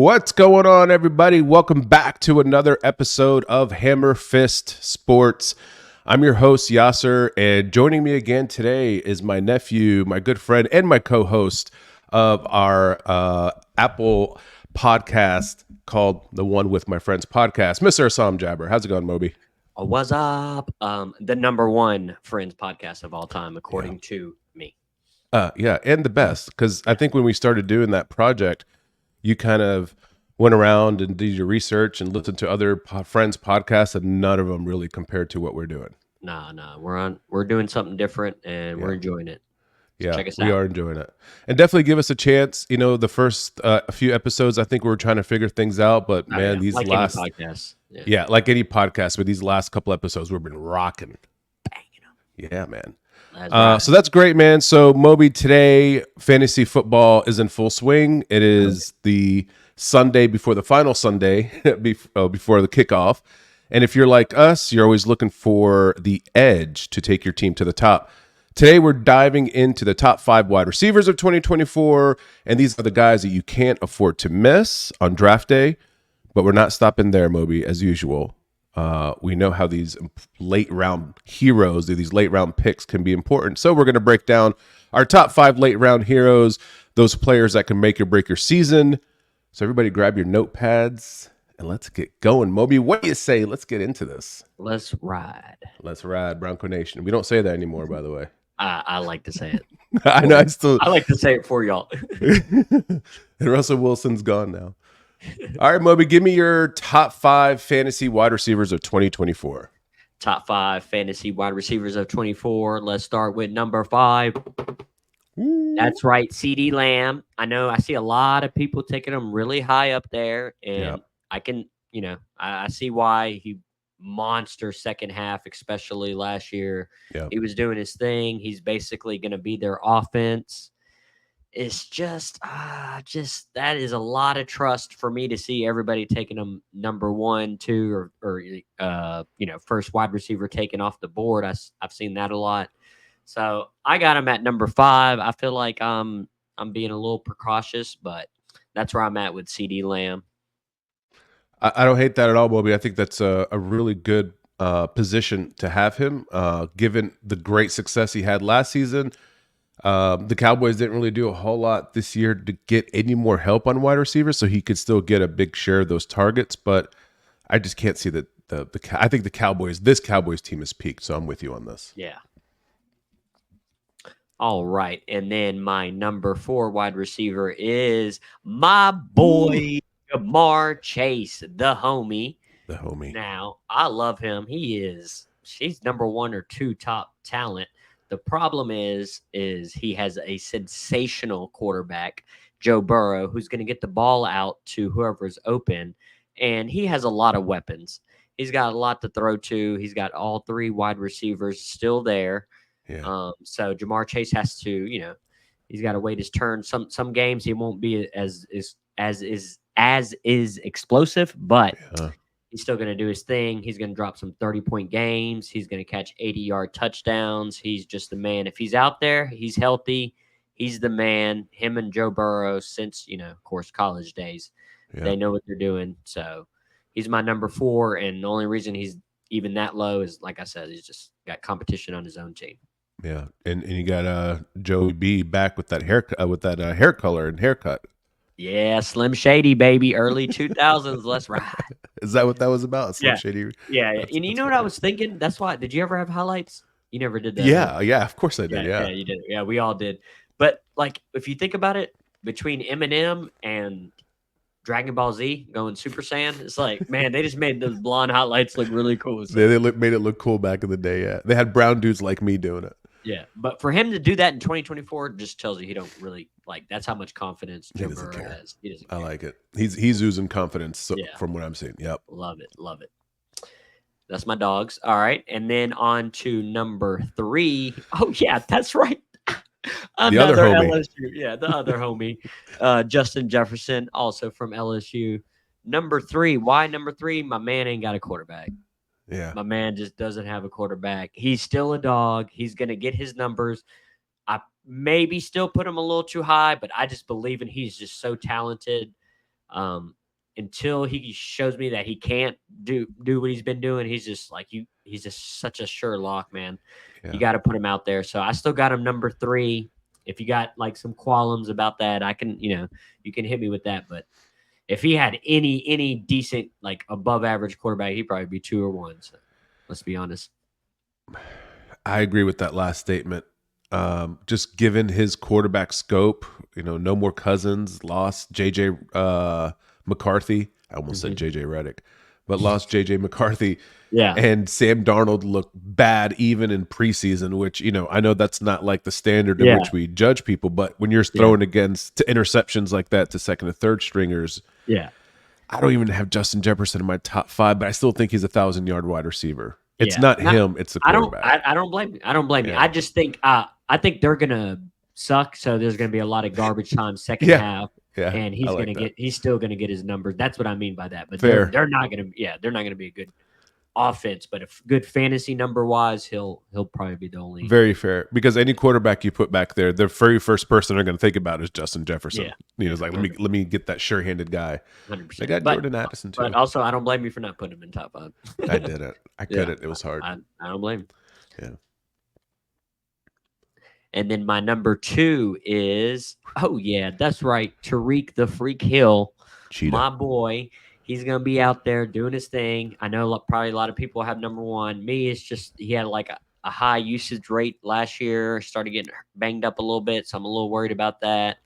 What's going on, everybody? Welcome back to another episode of Hammer Fist Sports. I'm your host, Yasser, and joining me again today is my nephew, my good friend, and my co-host of our Apple podcast called The One With My Friends podcast, Mr. Issam Jabber. How's it going, Moby? What's up? The number one Friends podcast of all time, according to me. Yeah, and the best, because I think when we started doing that project, you kind of went around and did your research and listened to other friends' podcasts, and none of them really compared to what we're doing. Nah, we're doing something different, and we're enjoying it. So check us out. We are enjoying it, and definitely give us a chance. You know, the first few episodes, I think we were trying to figure things out, but these like last any podcast, like any podcast, but these last couple episodes, we've been rocking. Banging them. Yeah, man. Right. So that's great, man. So Moby, today fantasy football is in full swing. It is the Sunday before the final Sunday before the kickoff. And if you're like us, you're always looking for the edge to take your team to the top. Today, we're diving into the top 5 wide receivers of 2024. And these are the guys that you can't afford to miss on draft day. But we're not stopping there, Moby, as usual. We know how these late round heroes, these late round picks can be important. So we're going to break down our top 5 late round heroes, those players that can make or break your season. So everybody grab your notepads and let's get going. Moby, what do you say? Let's get into this. Let's ride. Let's ride, Bronco Nation. We don't say that anymore, by the way. I like to say it. I know. I like to say it for y'all. And Russell Wilson's gone now. All right, Moby, give me your top 5 fantasy wide receivers of 2024. Top 5 fantasy wide receivers of 24. Let's start with number 5. Ooh. That's right, CeeDee Lamb. I know I see a lot of people taking him really high up there, and I can, I see why he monster second half, especially last year. He was doing his thing. He's basically going to be their offense. It's just that is a lot of trust for me to see everybody taking them number 1, 2, or first wide receiver taken off the board. I've seen that a lot. So I got him at number 5. I feel like I'm being a little precautious, but that's where I'm at with CeeDee Lamb. I don't hate that at all, Bobby. I think that's a really good position to have him, given the great success he had last season. The Cowboys didn't really do a whole lot this year to get any more help on wide receivers, so he could still get a big share of those targets. But I just can't see that I think this Cowboys team is peaked. So I'm with you on this. Yeah. All right, and then my number 4 wide receiver is my boy Jamar Chase, the homie. The homie. Now I love him. He's number 1 or 2 top talent. The problem is he has a sensational quarterback, Joe Burrow, who's going to get the ball out to whoever's open, and he has a lot of weapons. He's got a lot to throw to. He's got all 3 wide receivers still there. Yeah. So Jamar Chase has to, he's got to wait his turn. Some games he won't be as explosive, but he's still going to do his thing. He's going to drop some 30-point games. He's going to catch 80-yard touchdowns. He's just the man. If he's out there, he's healthy. He's the man. Him and Joe Burrow since, of course, college days. Yeah. They know what they're doing. So he's my number 4, and the only reason he's even that low is, like I said, he's just got competition on his own team. Yeah, and you got Joey B back with that haircut, with that hair color and haircut. Yeah, Slim Shady, baby, early 2000s. Let's ride. Is that what that was about? Slim Shady. Yeah. And you know what I was thinking? That's why. Did you ever have highlights? You never did that. Yeah. Of course I did. Yeah, you did. Yeah, we all did. But like, if you think about it, between Eminem and Dragon Ball Z going Super Saiyan, it's like, man, they just made those blonde highlights look really cool. So. They made it look cool back in the day. Yeah, they had brown dudes like me doing it. Yeah, but for him to do that in 2024 just tells you he don't really like. That's how much confidence Joe Burrow has. He doesn't care. I like it. He's oozing confidence from what I'm seeing. Yep, love it. That's my dogs. All right, and then on to number 3. Oh yeah, that's right. Another the other homie. LSU. Yeah, the other homie, Justin Jefferson, also from LSU. Number 3. Why number 3? My man ain't got a quarterback. Yeah. My man just doesn't have a quarterback. He's still a dog. He's going to get his numbers. I maybe still put him a little too high, but I just believe in he's just so talented. Until he shows me that he can't do what he's been doing, he's just like you. He's just such a sure lock, man. You Yeah. got to put him out there. So I still got him number 3. If you got like some qualms about that, I can, you can hit me with that. But if he had any decent like above average quarterback, he'd probably be 2 or 1. So let's be honest. I agree with that last statement. Just given his quarterback scope, no more Cousins, lost JJ McCarthy. I almost said JJ Redick, but lost JJ McCarthy. Yeah. And Sam Darnold looked bad even in preseason, which, I know that's not like the standard in which we judge people, but when you're throwing against to interceptions like that to second and third stringers, I don't even have Justin Jefferson in my top 5, but I still think he's 1,000-yard wide receiver. It's not him, it's the quarterback. I don't blame you. I don't blame you. I just think I think they're gonna suck, so there's gonna be a lot of garbage time second half. Yeah, and he's still gonna get his numbers. That's what I mean by that. But Fair. they're not gonna be a good offense, but if good fantasy number wise, he'll probably be the only. Very fair, because any quarterback you put back there, the very first person they're going to think about is Justin Jefferson. It's like let me get that sure-handed guy. 100%. They got Jordan Addison too. But also, I don't blame you for not putting him in top 5. I didn't. I couldn't. It was hard. I don't blame you. Yeah. And then my number 2 is that's right, Tariq the Freak Hill, Cheetah. My boy. He's going to be out there doing his thing. I know probably a lot of people have number 1. Me, it's just he had like a high usage rate last year, started getting banged up a little bit, so I'm a little worried about that.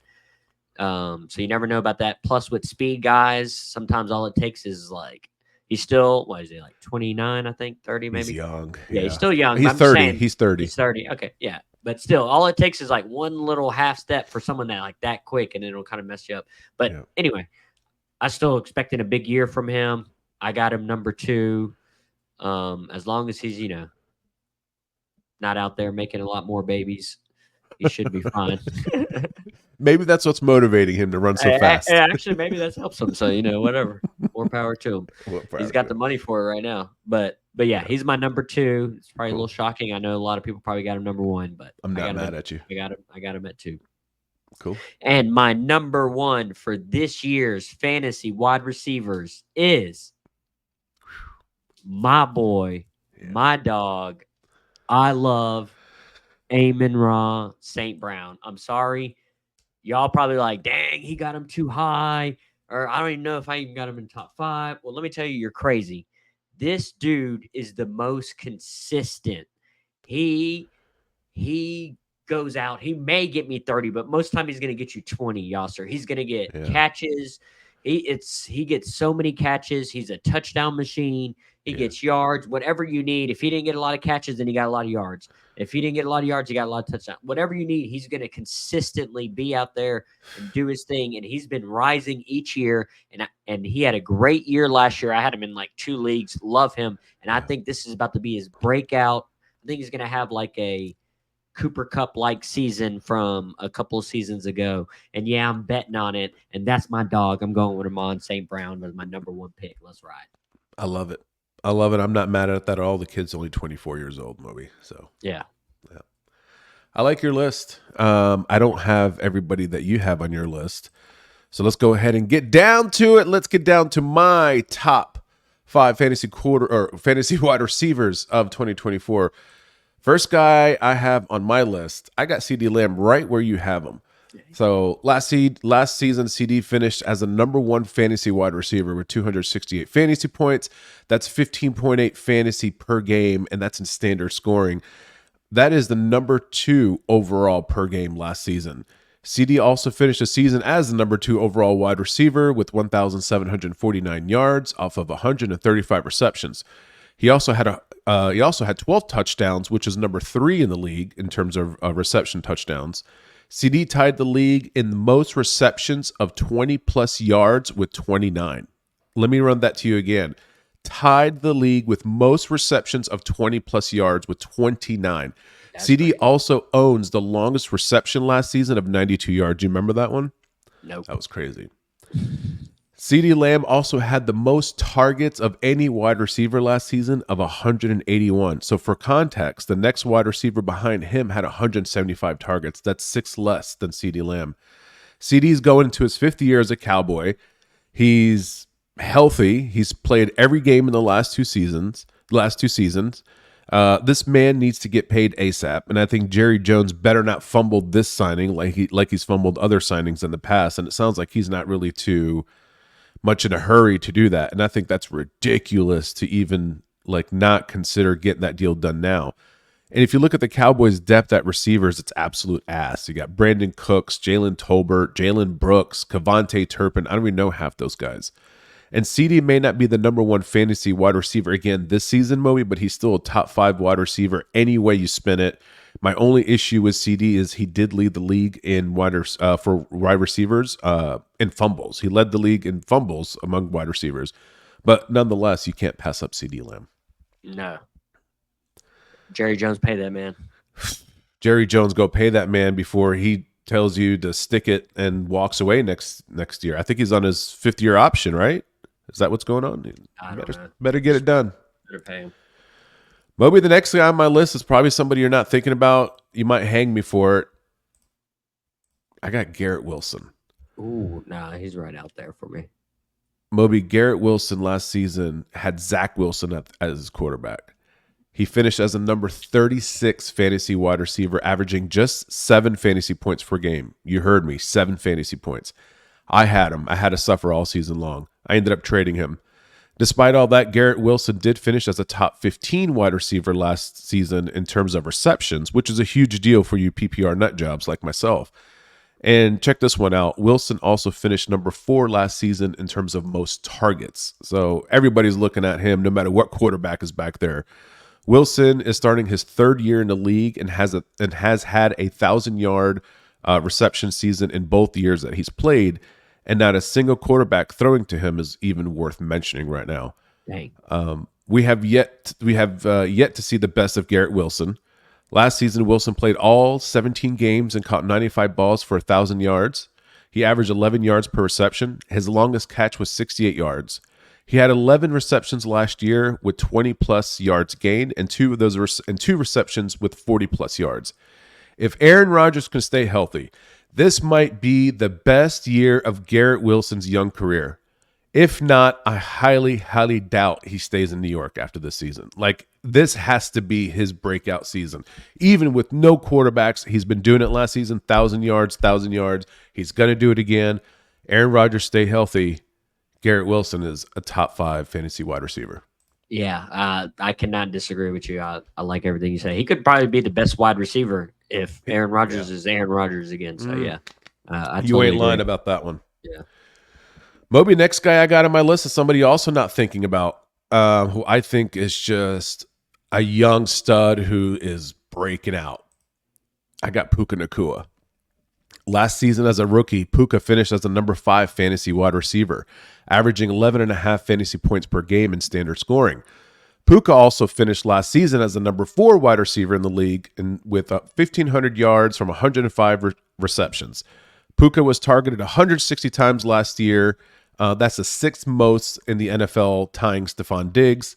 So you never know about that. Plus, with speed guys, sometimes all it takes is like he's still, what is he, like 29, I think, 30 maybe? He's young. Yeah, he's still young. He's 30. He's 30. He's 30. Okay, yeah. But still, all it takes is like one little half step for someone that quick, and it'll kind of mess you up. But anyway, I still expecting a big year from him. I got him number 2. As long as he's, not out there making a lot more babies, he should be fine. Maybe that's what's motivating him to run so fast. Actually, maybe that helps him. So, whatever. More power to him. He's got the money for it right now. But yeah, he's my number 2. It's probably a little shocking. I know a lot of people probably got him number 1, but I'm not mad at you. I got him at 2. Cool. And my number 1 for this year's fantasy wide receivers is my boy, my dog. I love Amon-Ra St. Brown. I'm sorry. Y'all probably like, dang, he got him too high. Or I don't even know if I even got him in top 5. Well, let me tell you, you're crazy. This dude is the most consistent. He goes out. He may get me 30, but most time he's going to get you 20, Yasser. He's going to get catches. He gets so many catches. He's a touchdown machine. He gets yards, whatever you need. If he didn't get a lot of catches, then he got a lot of yards. If he didn't get a lot of yards, he got a lot of touchdowns. Whatever you need, he's going to consistently be out there and do his thing. And he's been rising each year. And he had a great year last year. I had him in like 2 leagues. Love him. And I think this is about to be his breakout. I think he's going to have like a Cooper Cup-like season from a couple of seasons ago. And yeah, I'm betting on it. And that's my dog. I'm going with Amon St. Brown as my number 1 pick. Let's ride. I love it. I love it. I'm not mad at that at all. The kid's only 24 years old, Moby. So yeah. I like your list. I don't have everybody that you have on your list. So let's go ahead and get down to it. Let's get down to my top 5 fantasy wide receivers of 2024. First guy I have on my list, I got CeeDee Lamb right where you have him. So last season, CD finished as the number 1 fantasy wide receiver with 268 fantasy points. That's 15.8 fantasy per game, and that's in standard scoring. That is the number 2 overall per game last season. CD also finished the season as the number 2 overall wide receiver with 1,749 yards off of 135 receptions. He also had 12 touchdowns, which is number 3 in the league in terms of reception touchdowns. CD tied the league in the most receptions of 20-plus yards with 29. Let me run that to you again. Tied the league with most receptions of 20-plus yards with 29. CD also owns the longest reception last season of 92 yards. Do you remember that one? Nope. That was crazy. CeeDee Lamb also had the most targets of any wide receiver last season of 181. So for context, the next wide receiver behind him had 175 targets. That's 6 less than CeeDee Lamb. CeeDee's going into his 5th year as a Cowboy. He's healthy. He's played every game in the last two seasons. This man needs to get paid ASAP, and I think Jerry Jones better not fumble this signing like he's fumbled other signings in the past. And it sounds like he's not really too much in a hurry to do that. And I think that's ridiculous to even like not consider getting that deal done now. And if you look at the Cowboys' depth at receivers, it's absolute ass. You got Brandon Cooks, Jalen Tolbert, Jalen Brooks, Kevontae Turpin. I don't even know half those guys. And CD may not be the number one fantasy wide receiver again this season, Moby, but he's still a top 5 wide receiver any way you spin it. My only issue with CD is he did lead the league in for wide receivers in fumbles. He led the league in fumbles among wide receivers. But nonetheless, you can't pass up CD Lamb. No. Jerry Jones, pay that man. Jerry Jones, go pay that man before he tells you to stick it and walks away next year. I think he's on his 5th-year option, right? Is that what's going on? I don't know. Better get it done. Better pay him. Moby, the next guy on my list is probably somebody you're not thinking about. You might hang me for it. I got Garrett Wilson. Ooh, nah, he's right out there for me. Moby, Garrett Wilson last season had Zach Wilson as his quarterback. He finished as a number 36 fantasy wide receiver, averaging just 7 fantasy points per game. You heard me, 7 fantasy points. I had him. I had to suffer all season long. I ended up trading him. Despite all that, Garrett Wilson did finish as a top 15 wide receiver last season in terms of receptions, which is a huge deal for you PPR nut jobs like myself. And check this one out. Wilson also finished number 4 last season in terms of most targets. So everybody's looking at him no matter what quarterback is back there. Wilson is starting his 3rd year in the league and has had a 1,000-yard reception season in both years that he's played, and not a single quarterback throwing to him is even worth mentioning right now. Dang. We have yet to see the best of Garrett Wilson. Last season, Wilson played all 17 games and caught 95 balls for 1,000 yards. He averaged 11 yards per reception. His longest catch was 68 yards. He had 11 receptions last year with 20-plus yards gained, and 2 receptions with 40-plus yards. If Aaron Rodgers can stay healthy, this might be the best year of Garrett Wilson's young career. If not, I highly, highly doubt he stays in New York after this season. Like, this has to be his breakout season. Even with no quarterbacks, he's been doing it last season, 1,000 yards. He's going to do it again. Aaron Rodgers, stay healthy. Garrett Wilson is a top 5 fantasy wide receiver. Yeah, I cannot disagree with you. I like everything you say. He could probably be the best wide receiver if Aaron Rodgers is Aaron Rodgers again. So, yeah. I you totally ain't lying agree. about that one. Yeah. Moby, next guy I got on my list is somebody also not thinking about, who I think is just a young stud who is breaking out. I got Puka Nacua. Last season as a rookie, Puka finished as the number 5 fantasy wide receiver, averaging 11.5 fantasy points per game in standard scoring. Puka also finished last season as the number 4 wide receiver in the league with 1,500 yards from 105 receptions. Puka was targeted 160 times last year. That's the 6th most in the NFL, tying Stephon Diggs.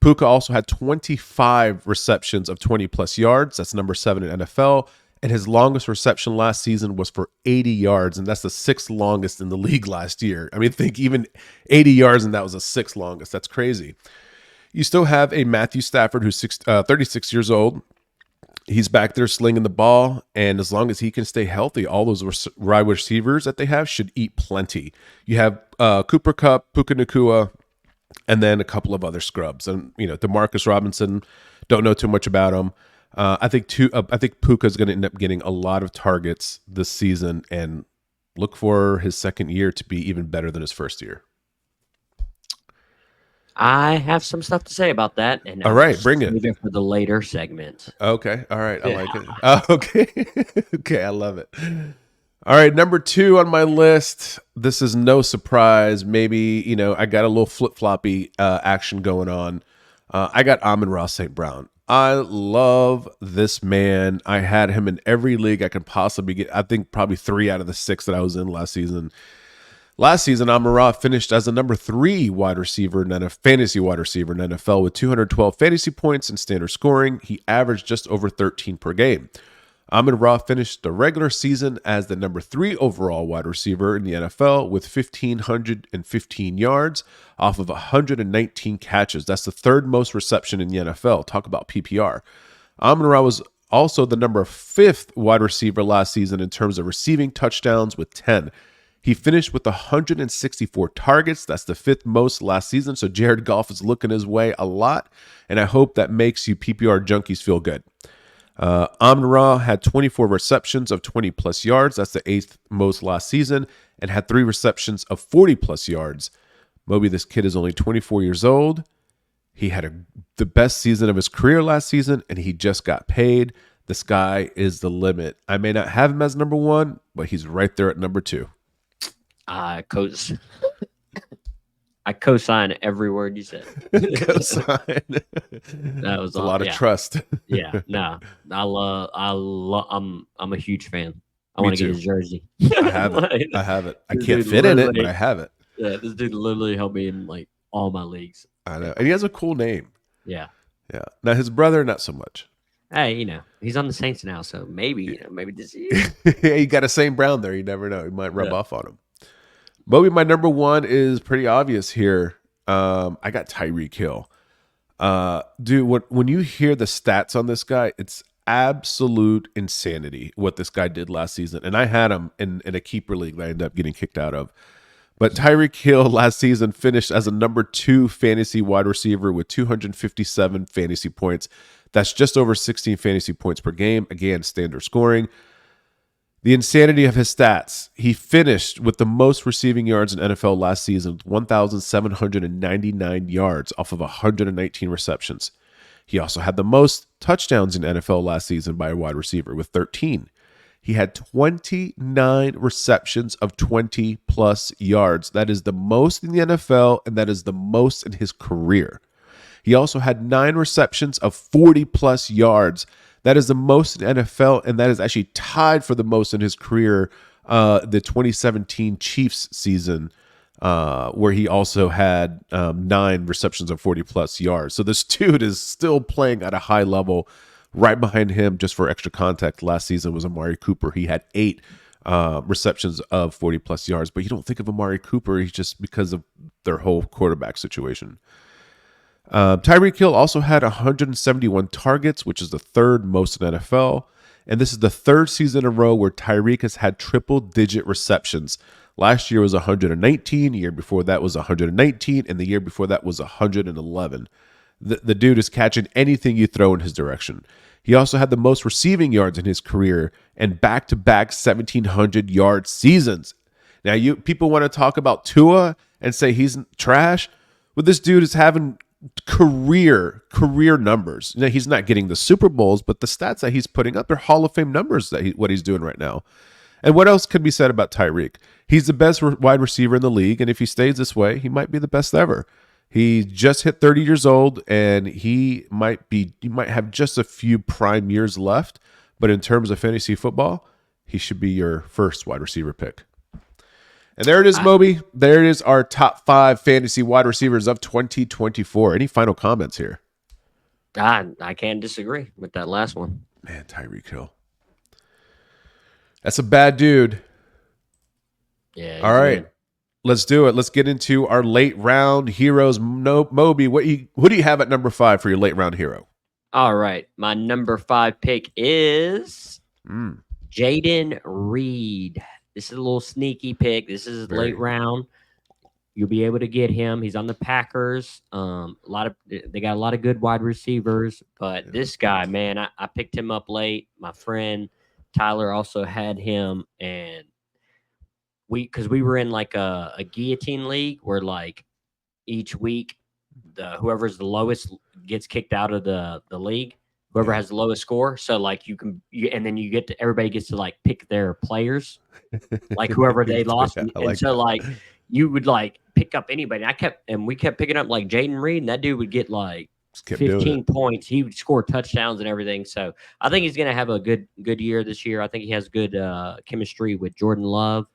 Puka also had 25 receptions of 20-plus yards. That's number 7 in NFL. And his longest reception last season was for 80 yards, and that's the 6th longest in the league last year. I mean, think even 80 yards, and that was the 6th longest. That's crazy. You still have a Matthew Stafford who's 36 years old. He's back there slinging the ball, and as long as he can stay healthy, all those wide receivers that they have should eat plenty. You have Cooper Kupp, Puka Nacua, and then a couple of other scrubs. And, Demarcus Robinson, don't know too much about him. I think Puka is going to end up getting a lot of targets this season, and look for his 2nd year to be even better than his 1st year. I have some stuff to say about that. And all right, bring it. Leave it for the later segment. Okay. All right. I like it. Okay. Okay. I love it. All right. Number 2 on my list. This is no surprise. Maybe, I got a little flip-floppy action going on. I got Amon-Ra St. Brown. I love this man. I had him in every league I could possibly get. I think probably 3 out of the 6 that I was in last season. Last season, Amon-Ra finished as the number 3 wide receiver and then a fantasy wide receiver in NFL with 212 fantasy points in standard scoring. He averaged just over 13 per game. Amon-Ra finished the regular season as the number 3 overall wide receiver in the NFL with 1,515 yards off of 119 catches. That's the third most reception in the NFL. Talk about PPR. Amon-Ra was also the number 5th wide receiver last season in terms of receiving touchdowns with 10. He finished with 164 targets. That's the 5th most last season. So Jared Goff is looking his way a lot, and I hope that makes you PPR junkies feel good. Amon-Ra had 24 receptions of 20-plus yards. That's the 8th most last season, and had 3 receptions of 40-plus yards. Moby, this kid is only 24 years old. He had the best season of his career last season, and he just got paid. The sky is the limit. I may not have him as number 1, but he's right there at number 2. I co-sign every word you said. Co-sign. That was a lot of trust. Yeah, no, I'm a huge fan. I want to get his jersey. I have it. I can't fit in it, but I have it. Yeah, this dude literally helped me in like all my leagues. I know, and he has a cool name. Yeah. Now his brother, not so much. Hey, he's on the Saints now, so maybe this year. Yeah, you got a St. Brown there. You never know. He might rub off on him. Moby, my number 1 is pretty obvious here. I got Tyreek Hill. Dude, when you hear the stats on this guy, it's absolute insanity what this guy did last season. And I had him in a keeper league that I ended up getting kicked out of. But Tyreek Hill last season finished as a number 2 fantasy wide receiver with 257 fantasy points. That's just over 16 fantasy points per game. Again, standard scoring. The insanity of his stats. He finished with the most receiving yards in NFL last season, 1,799 yards off of 119 receptions. He also had the most touchdowns in NFL last season by a wide receiver with 13. He had 29 receptions of 20-plus yards. That is the most in the NFL, and that is the most in his career. He also had 9 receptions of 40-plus yards. That is the most in NFL, and that is actually tied for the most in his career, the 2017 Chiefs season, where he also had 9 receptions of 40-plus yards. So this dude is still playing at a high level. Right behind him, just for extra context, last season was Amari Cooper. He had 8 receptions of 40-plus yards, but you don't think of Amari Cooper. He's just because of their whole quarterback situation. Tyreek Hill also had 171 targets, which is the 3rd most in NFL. And this is the 3rd season in a row where Tyreek has had triple-digit receptions. Last year was 119. The year before that was 119. And the year before that was 111. The dude is catching anything you throw in his direction. He also had the most receiving yards in his career and back-to-back 1,700-yard seasons. Now, people want to talk about Tua and say he's trash. Well, this dude is having career numbers. He's not getting the Super Bowls, but the stats that he's putting up are Hall of Fame numbers. What he's doing right now. And what else can be said about Tyreek? He's the best wide receiver in the league, and if he stays this way, he might be the best ever. He just hit 30 years old, and he might have just a few prime years left. But in terms of fantasy football, he should be your first wide receiver pick. And there it is, Moby. There it is, our top 5 fantasy wide receivers of 2024. Any final comments here? I can't disagree with that last one. Man, Tyreek Hill. That's a bad dude. Yeah. All right. Let's do it. Let's get into our late round heroes. Moby, what do you have at number 5 for your late round hero? All right. My number 5 pick is Jaden Reed. This is a little sneaky pick. This is late round. You'll be able to get him. He's on the Packers. They got a lot of good wide receivers, but this guy, man, I picked him up late. My friend Tyler also had him, and because we were in like a guillotine league where like each week whoever's the lowest gets kicked out of the league. Whoever has the lowest score. So like and then everybody gets to like pick their players, like whoever they lost. Like you would like pick up anybody. We kept picking up like Jaden Reed, and that dude would get like 15 points. He would score touchdowns and everything. So I think he's going to have a good year this year. I think he has good chemistry with Jordan Love.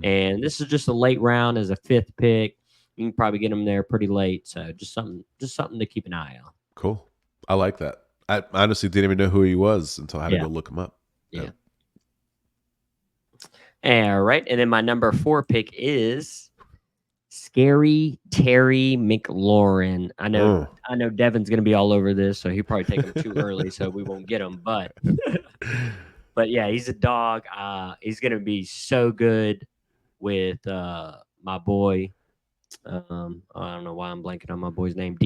And this is just a late round as a 5th pick. You can probably get him there pretty late. So just something to keep an eye on. Cool. I like that. I honestly didn't even know who he was until I had to go look him up. Yeah. All right. And then my number 4 pick is Scary Terry McLaurin. Oh. I know Devin's gonna be all over this, so he'll probably take him too early, so we won't get him. But yeah, he's a dog. He's gonna be so good with my boy. I don't know why I'm blanking on my boy's name.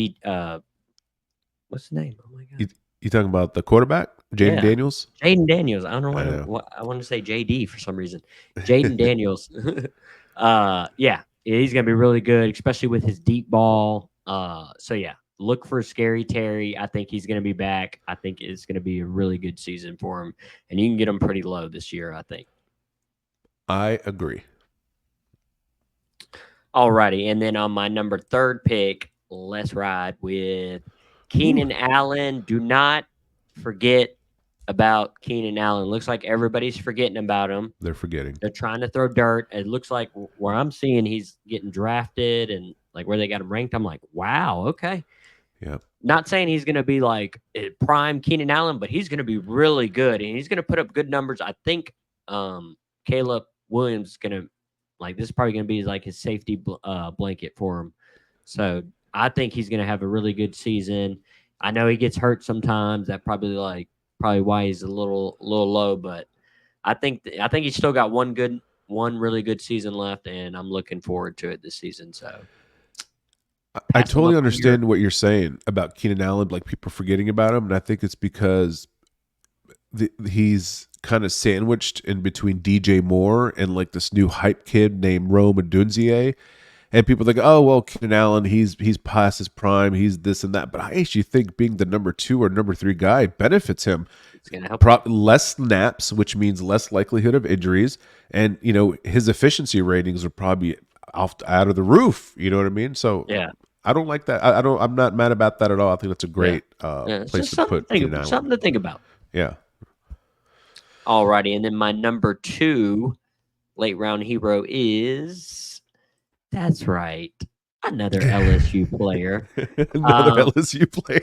What's his name? Oh my god. You talking about the quarterback, Jaden Yeah, Daniels? Jaden Daniels. I don't know I know. why I want to say JD for some reason. Jaden Daniels. Yeah, he's gonna be really good, especially with his deep ball. So yeah, look for Scary Terry. I think he's gonna be back. I think it's gonna be a really good season for him, and you can get him pretty low this year. I think. I agree. Alrighty, and then on my number 3rd pick, let's ride with Ooh, Keenan Allen. Do not forget about Keenan Allen. Looks like everybody's forgetting about him. they're forgetting. They're trying to throw dirt. It looks like where I'm seeing he's getting drafted and like where they got him ranked. I'm like, wow, okay. Yeah. Not saying he's going to be like prime Keenan Allen, but he's going to be really good and he's going to put up good numbers. I think Caleb Williams is going to like this is probably going to be like his safety blanket for him. So I think he's going to have a really good season. I know he gets hurt sometimes. That probably why he's a little low, but I think he's still got one really good season left, and I'm looking forward to it this season. So I pass him totally up on your understand what you're saying about Keenan Allen, like people forgetting about him, and I think it's because he's kind of sandwiched in between DJ Moore and like this new hype kid named Rome Odunzie. And people think, oh well, Keenan Allen, he's past his prime, he's this and that. But I actually think being the number 2 or number 3 guy benefits him. It's gonna help. Less snaps, which means less likelihood of injuries, and his efficiency ratings are probably out of the roof. You know what I mean? So Yeah, I don't like that. I don't. I'm not mad about that at all. I think that's a yeah, great yeah. It's place just to put Keenan Allen. something to think about. Yeah. Alrighty, and then my number 2 late round hero is that's right, another LSU player. Another Um, LSU player.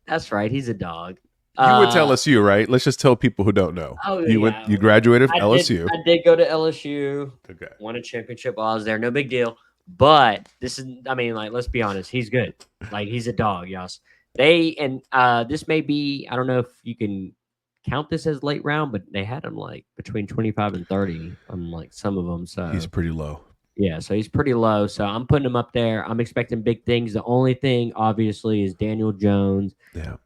that's right, he's a dog. You went to Uh, LSU, right? Let's just tell people who don't know. oh yeah, You graduated from I did. LSU. I did go to LSU. Okay. Won a championship while I was there. No big deal. But this is. I mean, like, let's be honest. He's good. Like, he's a dog. Yes. This may be. I don't know if you can count this as late round, but they had him like between 25 and 30 on like some of them. So He's pretty low. yeah, so he's pretty low. So I'm putting him up there. I'm expecting big things. The only thing, obviously, is Daniel Jones. Yeah.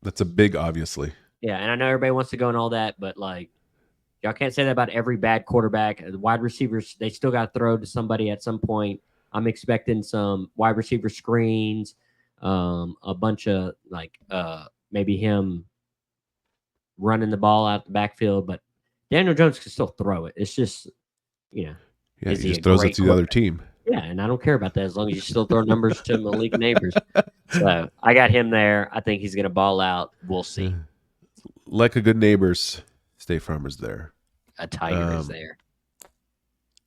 That's a big, obviously. Yeah, and I know everybody wants to go and all that, but like y'all can't say that about every bad quarterback. The wide receivers, they still got to throw to somebody at some point. I'm expecting some wide receiver screens, a bunch of like maybe him running the ball out the backfield, but Daniel Jones can still throw it. It's just, Yeah, is he he a just throws it great to the other quarterback? team. Yeah, and I don't care about that as long as you still throw numbers to Malik Neighbors. So I got him there. I think he's going to ball out. We'll see. Like a good neighbors, State Farmers there. A Tiger is there.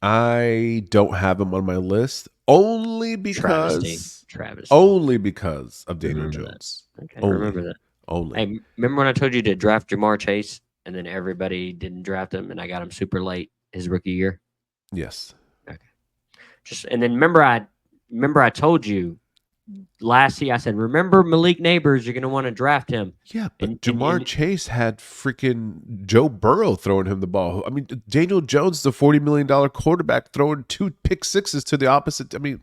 I don't have him on my list only because Travesty. of Daniel Remember Jones. that. Okay, Only. remember that. Only. Hey, remember when I told you to draft Jamar Chase and then everybody didn't draft him and I got him super late his rookie year? Yes. Okay. And then remember I told you last year I said, remember Malik Neighbors, you're gonna want to draft him. Yeah, but Jamar Chase had freaking Joe Burrow throwing him the ball. I mean, Daniel Jones, the $40 million quarterback, throwing 2 pick sixes to the opposite. I mean,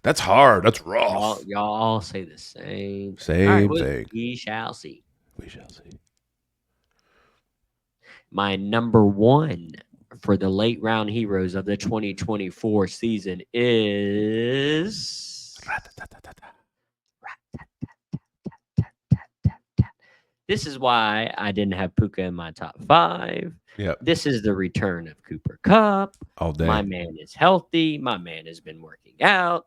that's hard. That's rough. Y'all all say the same thing. We shall see. We shall see. My number 1 for the late round heroes of the 2024 season is this is why I didn't have Puka in my top 5. Yep. This is the return of Cooper Kupp. All day. My man is healthy. My man has been working out.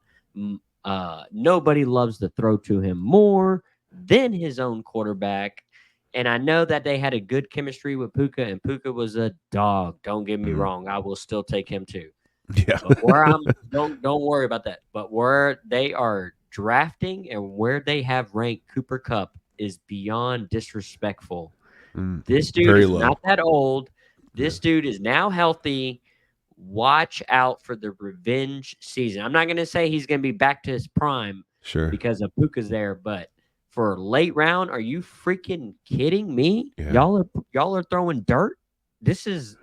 Nobody loves to throw to him more than his own quarterback. And I know that they had a good chemistry with Puka, and Puka was a dog. Don't get me wrong. I will still take him too. Yeah. But where don't worry about that. But where they are drafting and where they have ranked Cooper Kupp is beyond disrespectful. This dude Very is low. not that old. Yeah. This dude is now healthy. Watch out for the revenge season. I'm not going to say he's going to be back to his prime Sure. because of Puka's there, but for late round, are you freaking kidding me? Yeah. Y'all are throwing dirt. This is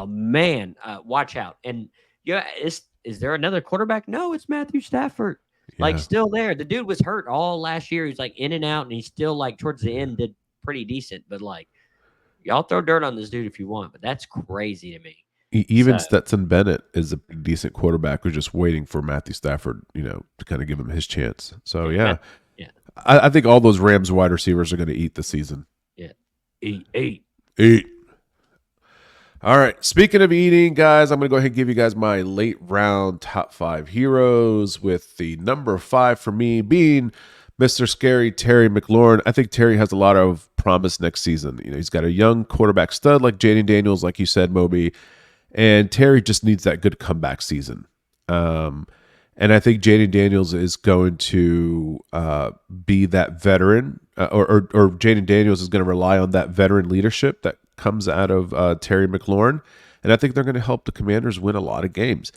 man. Watch out. And yeah, is there another quarterback? No, it's Matthew Stafford. Like Yeah. still there. The dude was hurt all last year. He's like in and out, and he's still like towards the end did pretty decent. But like y'all throw dirt on this dude if you want, but that's crazy to me. Even So Stetson Bennett is a decent quarterback who's just waiting for Matthew Stafford, to kind of give him his chance. So yeah, yeah, yeah, I think all those Rams wide receivers are going to eat this season. yeah. Eight. Eat. All right. Speaking of eating, guys, I'm going to go ahead and give you guys my late round top 5 heroes, with the number 5 for me being Mr. Scary Terry McLaurin. I think Terry has a lot of promise next season. He's got a young quarterback stud like Jaden Daniels, like you said, Moby, and Terry just needs that good comeback season. And I think Jaden Daniels is going to be that veteran, or Jaden Daniels is going to rely on that veteran leadership that comes out of Terry McLaurin. And I think they're going to help the Commanders win a lot of games.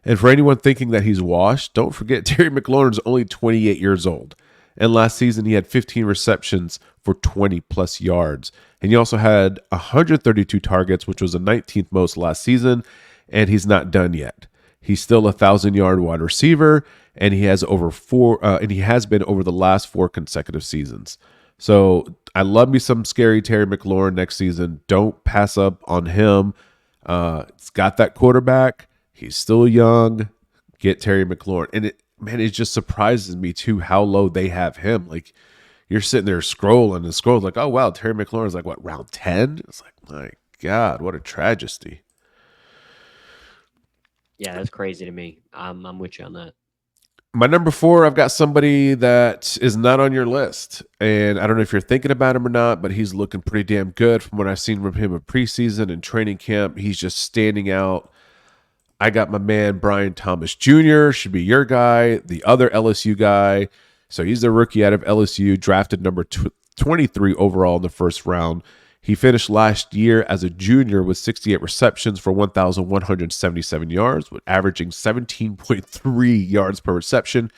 And for anyone thinking that he's washed, don't forget Terry McLaurin's only 28 years old. And last season, he had 15 receptions for 20 plus yards. And he also had 132 targets, which was the 19th most last season. And he's not done yet. He's still a 1,000-yard wide receiver, and he has been over the last 4 consecutive seasons. So I love me some Scary Terry McLaurin next season. Don't pass up on him. It's got that quarterback. He's still young. Get Terry McLaurin. And it just surprises me too how low they have him. Like, you're sitting there scrolling like, oh wow, Terry McLaurin is like what, round 10? It's like, my God, what a tragedy. Yeah, that's crazy to me. I'm with you on that. My number 4, I've got somebody that is not on your list. And I don't know if you're thinking about him or not, but he's looking pretty damn good from what I've seen from him in preseason and training camp. He's just standing out. I got my man, Brian Thomas Jr., should be your guy, the other LSU guy. So he's a rookie out of LSU, drafted number 23 overall in the first round. He finished last year as a junior with 68 receptions for 1,177 yards, with averaging 17.3 yards per reception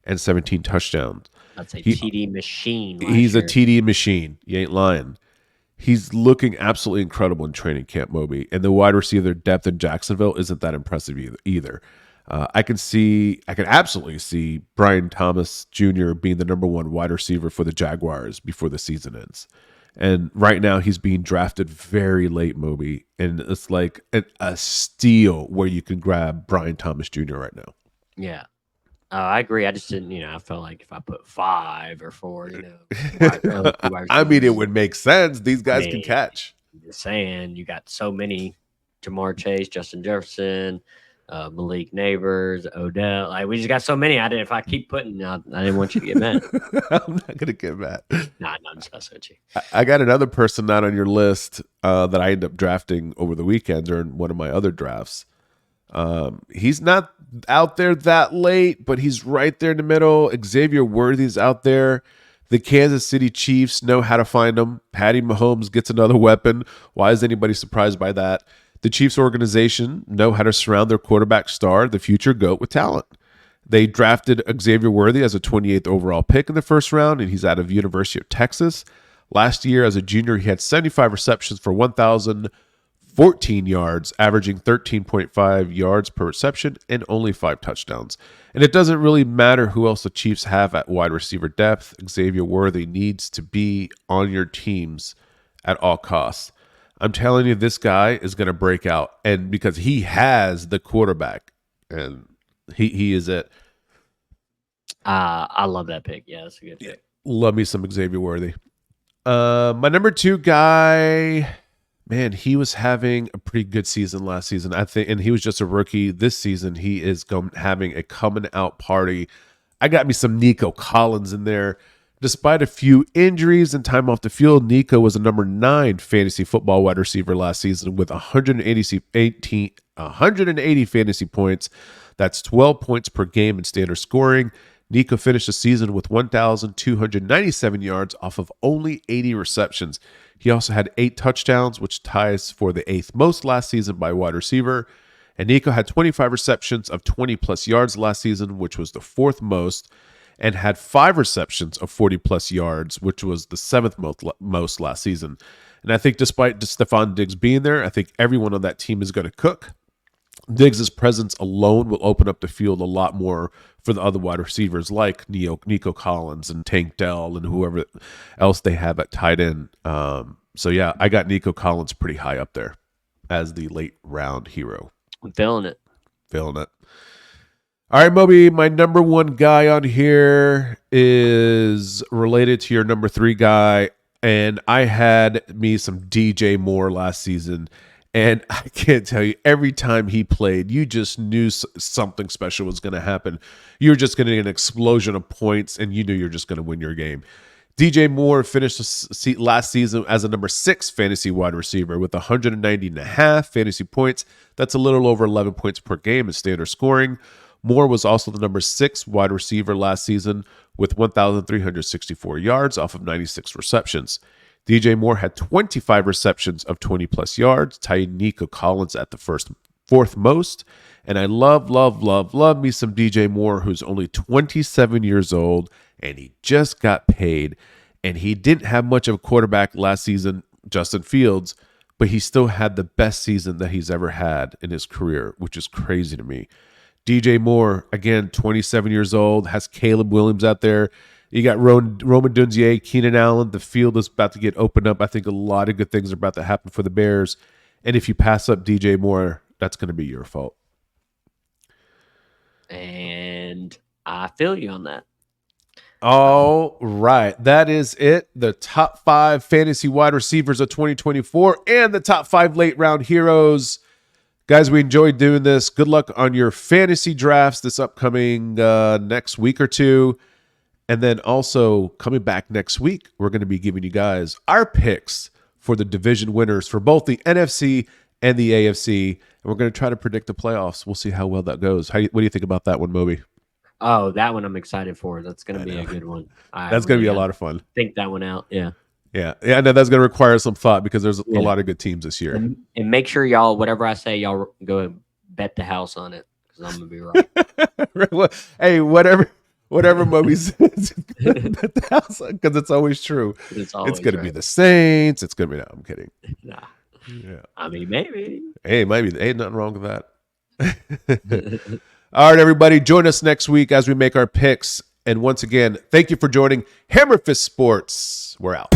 and 17 touchdowns. That's a TD machine. He's a TD machine. You ain't lying. He's looking absolutely incredible in training camp, Moby. And the wide receiver depth in Jacksonville isn't that impressive either. I can absolutely see Brian Thomas Jr. being the number 1 wide receiver for the Jaguars before the season ends. And right now he's being drafted very late, Moby. And it's like a steal where you can grab Brian Thomas Jr. right now. Yeah. I agree. I just didn't, I felt like if I put 5 or 4, I mean, it would make sense. These guys can catch. I'm just saying, you got so many: Jamar Chase, Justin Jefferson, Malik Neighbors, Odell. Like, we just got so many. If I keep putting, I didn't want you to get mad. I'm not gonna get mad. Nah, I'm just messing with you. I got another person not on your list that I ended up drafting over the weekend during one of my other drafts. He's not out there that late, but he's right there in the middle. Xavier Worthy's out there. The Kansas City Chiefs know how to find him. Patty Mahomes gets another weapon. Why is anybody surprised by that? The Chiefs organization know how to surround their quarterback star, the future GOAT, with talent. They drafted Xavier Worthy as a 28th overall pick in the first round, and he's out of University of Texas. Last year, as a junior, he had 75 receptions for 1,014 yards, averaging 13.5 yards per reception and only 5 touchdowns. And it doesn't really matter who else the Chiefs have at wide receiver depth. Xavier Worthy needs to be on your teams at all costs. I'm telling you, this guy is going to break out, and because he has the quarterback, and he is it. I love that pick. Yeah, that's a good pick. Love me some Xavier Worthy. My number 2 guy, man, he was having a pretty good season last season, I think, and he was just a rookie. This season, he is having a coming out party. I got me some Nico Collins in there. Despite a few injuries and time off the field, Nico was a number 9 fantasy football wide receiver last season with 180 fantasy points. That's 12 points per game in standard scoring. Nico finished the season with 1,297 yards off of only 80 receptions. He also had 8 touchdowns, which ties for the 8th most last season by wide receiver. And Nico had 25 receptions of 20-plus yards last season, which was the 4th most, and had 5 receptions of 40-plus yards, which was the 7th most last season. And I think despite Stephon Diggs being there, I think everyone on that team is going to cook. Diggs' presence alone will open up the field a lot more for the other wide receivers like Nico Collins and Tank Dell and whoever else they have at tight end. So, yeah, I got Nico Collins pretty high up there as the late round hero. I'm feeling it. Feeling it. All right, Moby, my number 1 guy on here is related to your number 3 guy, and I had me some DJ Moore last season. And I can't tell you, every time he played, you just knew something special was going to happen. You were just going to get an explosion of points, and you knew you were just going to win your game. DJ Moore finished last season as a number 6 fantasy wide receiver with 190.5 fantasy points. That's a little over 11 points per game in standard scoring. Moore was also the number 6 wide receiver last season with 1,364 yards off of 96 receptions. DJ Moore had 25 receptions of 20-plus yards, tying Nico Collins at the 4th most. And I love me some DJ Moore, who's only 27 years old, and he just got paid. And he didn't have much of a quarterback last season, Justin Fields, but he still had the best season that he's ever had in his career, which is crazy to me. DJ Moore, again, 27 years old, has Caleb Williams out there. You got Roman Dunzier, Keenan Allen. The field is about to get opened up. I think a lot of good things are about to happen for the Bears. And if you pass up DJ Moore, that's going to be your fault. And I feel you on that. All right. That is it. The top 5 fantasy wide receivers of 2024 and the top 5 late round heroes. Guys, we enjoyed doing this. Good luck on your fantasy drafts this upcoming next week or two. And then also coming back next week, we're going to be giving you guys our picks for the division winners for both the NFC and the AFC. And we're going to try to predict the playoffs. We'll see how well that goes. What do you think about that one, Moby? Oh, that one I'm excited for. That's going to be a good one. That's going to be a lot of fun. Think that one out. Yeah. Yeah. I know that's going to require some thought because there's a lot of good teams this year. And make sure y'all, whatever I say, y'all go and bet the house on it because I'm going to be right. Hey, whatever Moby says, because it's always true. It's going to be the Saints. It's going to be, no, I'm kidding. Nah. Yeah. I mean, maybe. Hey, maybe. Ain't nothing wrong with that. All right, everybody. Join us next week as we make our picks. And once again, thank you for joining Hammerfist Sports. We're out.